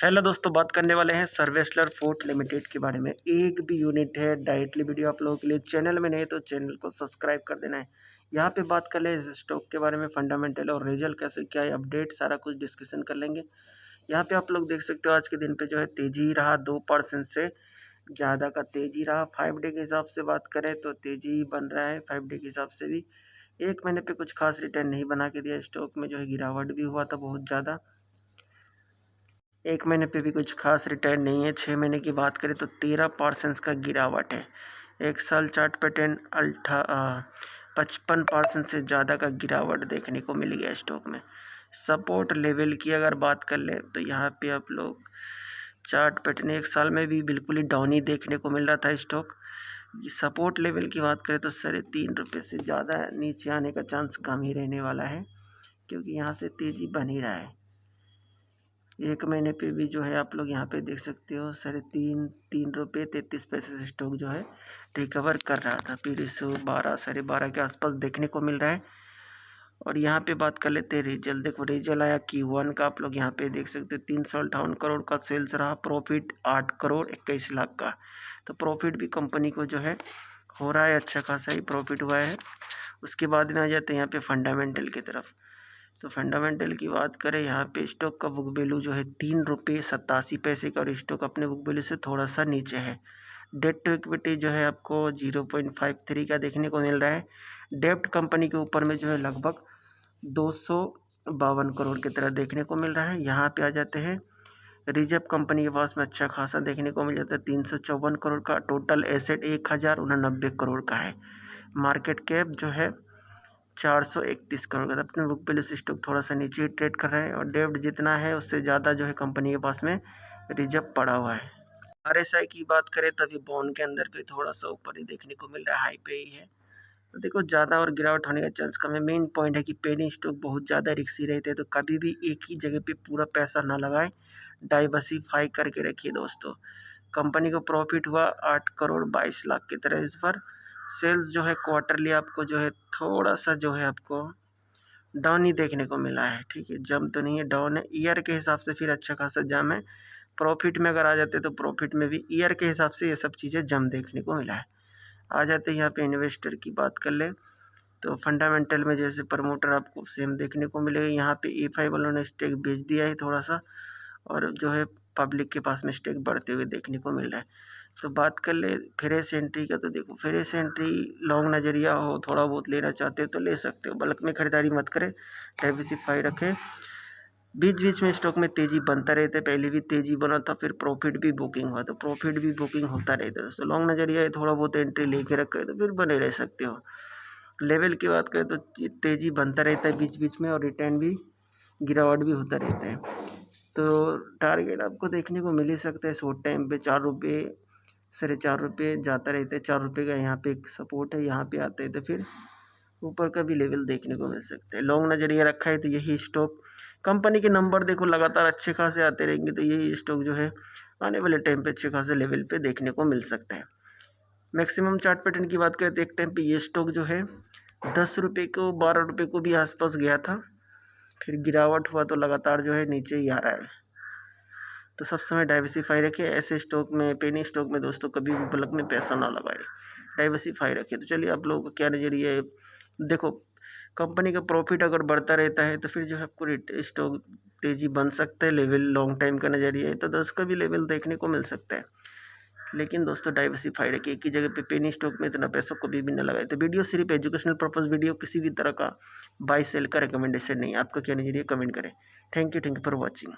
Hello दोस्तों, बात करने वाले हैं सर्वेस्लर फोर्ट लिमिटेड के बारे में। एक भी यूनिट है डायरेक्टली वीडियो आप लोगों के लिए। चैनल में नहीं तो चैनल को सब्सक्राइब कर देना है। यहाँ पे बात कर ले इस स्टॉक के बारे में, फंडामेंटल और रिजल्ट कैसे क्या है, अपडेट सारा कुछ डिस्कशन कर लेंगे। यहाँ पे आप लोग देख सकते हो आज के दिन पे जो है तेजी रहा, 2% से ज़्यादा का तेजी रहा। 5 डे के हिसाब से बात करें तो तेजी बन रहा है 5 डे के हिसाब से भी। 1 महीने पे कुछ खास रिटर्न नहीं बना के दिया। स्टॉक में जो है गिरावट भी हुआ था बहुत ज़्यादा। 1 महीने पे भी कुछ खास रिटर्न नहीं है। 6 महीने की बात करें तो 13% का गिरावट है। 1 साल चार्ट पैटर्न 55% से ज़्यादा का गिरावट देखने को मिल गया स्टॉक में। सपोर्ट लेवल की अगर बात कर लें तो यहाँ पे आप लोग चार्ट पैटर्न 1 साल में भी बिल्कुल ही डाउन ही देखने को मिल रहा था स्टॉक। सपोर्ट लेवल की बात करें तो 3.5 रुपये से ज़्यादा नीचे आने का चांस कम ही रहने वाला है, क्योंकि यहाँ से तेज़ी बन ही रहा है। 1 महीने पे भी जो है आप लोग यहाँ पे देख सकते हो 3.33 रुपये से स्टॉक जो है रिकवर कर रहा था। फिर इस 12 के आसपास देखने को मिल रहा है। और यहाँ पे बात कर लेते हैं रिजल्ट। देखो रिजल्ट आया Q1 का, आप लोग यहाँ पे देख सकते हो 358 करोड़ का सेल्स रहा, प्रॉफिट 8 करोड़ 21 लाख का। तो प्रॉफिट भी कंपनी को जो है हो रहा है, अच्छा खासा ही प्रॉफिट हुआ है। उसके बाद में आ जाते हैं यहाँ पे फंडामेंटल की तरफ। तो फंडामेंटल की बात करें, यहाँ पे स्टॉक का बुक वैल्यू जो है 3 रुपये 87 पैसे का, और स्टॉक अपने बुक वैल्यू से थोड़ा सा नीचे है। डेट टू इक्विटी जो है आपको 0.53 का देखने को मिल रहा है। डेप्ट कंपनी के ऊपर में जो है लगभग 252 करोड़ की तरह देखने को मिल रहा है। यहाँ पे आ जाते हैं रिजर्व कंपनी के पास में अच्छा खासा देखने को मिल जाता है 354 करोड़ का। टोटल एसेट 1089 करोड़ का है। मार्केट कैप जो है 431 करोड़ का। अपने बुक वैल्यू से स्टॉक थोड़ा सा नीचे ट्रेड कर रहा है, और डेब्ट जितना है उससे ज़्यादा जो है कंपनी के पास में रिजर्व पड़ा हुआ है। RSI की बात करें तो अभी बॉन्ड के अंदर पे थोड़ा सा ऊपर ही देखने को मिल रहा है, हाई पे ही है। तो देखो ज़्यादा और गिरावट होने का चांस कम है। मेन पॉइंट है कि पेनी स्टॉक बहुत ज़्यादा रिस्की रहते हैं, तो कभी भी एक ही जगह पे पूरा पैसा ना लगाएं, डाइवर्सिफाई करके रखिए दोस्तों। कंपनी को प्रॉफिट हुआ 8 करोड़ 22 लाख की तरह इस बार। सेल्स जो है क्वार्टरली आपको जो है थोड़ा सा जो है आपको डाउन ही देखने को मिला है। ठीक है, जम तो नहीं है, डाउन है। ईयर के हिसाब से फिर अच्छा खासा जम है। प्रॉफिट में अगर आ जाते तो प्रॉफिट में भी ईयर के हिसाब से ये सब चीज़ें जम देखने को मिला है। आ जाते हैं यहाँ पे इन्वेस्टर की बात कर ले तो फंडामेंटल में जैसे प्रमोटर आपको सेम देखने को मिलेगा। यहाँ पे E5 वालों ने स्टेक बेच दिया है थोड़ा सा, और जो है पब्लिक के पास में स्टेक बढ़ते हुए देखने को मिल रहा है। तो बात कर ले फ्रेश एंट्री का, तो देखो फ्रेश एंट्री लॉन्ग नज़रिया हो, थोड़ा बहुत लेना चाहते हो तो ले सकते हो। बल्क में खरीदारी मत करें, डाइवर्सिफाई रखें। बीच बीच में स्टॉक में तेज़ी बनता रहता है। पहले भी तेज़ी बना था, फिर प्रॉफिट भी बुकिंग हुआ, तो प्रॉफिट भी बुकिंग होता रहता है। दोस्तों लॉन्ग नज़रिया है, थोड़ा बहुत एंट्री लेके रखे तो फिर बने रह सकते हो। लेवल की बात करें तो तेज़ी बनता रहता है बीच बीच में, और रिटर्न भी गिरावट भी होता रहता है। तो टारगेट आपको देखने को मिल ही सकता है शॉर्ट टाइम पे 4 रुपये 4.5 रुपये जाता रहता है। 4 रुपये का यहाँ पे एक सपोर्ट है, यहाँ पे आता है तो फिर ऊपर का भी लेवल देखने को मिल सकता है। लॉन्ग नज़रिया रखा है तो यही स्टॉक, कंपनी के नंबर देखो लगातार अच्छे खासे आते रहेंगे, तो यही स्टॉक जो है आने वाले टाइम पे अच्छे खासे लेवल पे देखने को मिल सकता है। मैक्सिमम चार्ट पैटर्न की बात करें तो एक टाइम पे ये स्टॉक जो है 10 रुपये को 12 रुपये को भी आसपास गया था, फिर गिरावट हुआ तो लगातार जो है नीचे ही आ रहा है। तो सब समय डाइवर्सिफाई रखें ऐसे स्टॉक में, पेनी स्टॉक में दोस्तों कभी भी बल्क में पैसा ना लगाए, डाइवर्सिफाई रखें। तो चलिए आप लोगों का क्या नज़रिया है। देखो कंपनी का प्रॉफिट अगर बढ़ता रहता है तो फिर जो है आपको स्टॉक तेज़ी बन सकता है। लेवल लॉन्ग टाइम का नज़रिया है तो 10 का भी लेवल देखने को मिल सकता है। लेकिन दोस्तों डाइवर्सिफाई रखिए, एक ही जगह पे पेनी स्टॉक में इतना पैसा कभी भी ना लगाए। तो वीडियो सिर्फ एजुकेशनल पर्पस वीडियो, किसी भी तरह का बाई सेल का रिकमेंडेशन नहीं। आपका क्या नज़रिया कमेंट करें। Thank you for watching.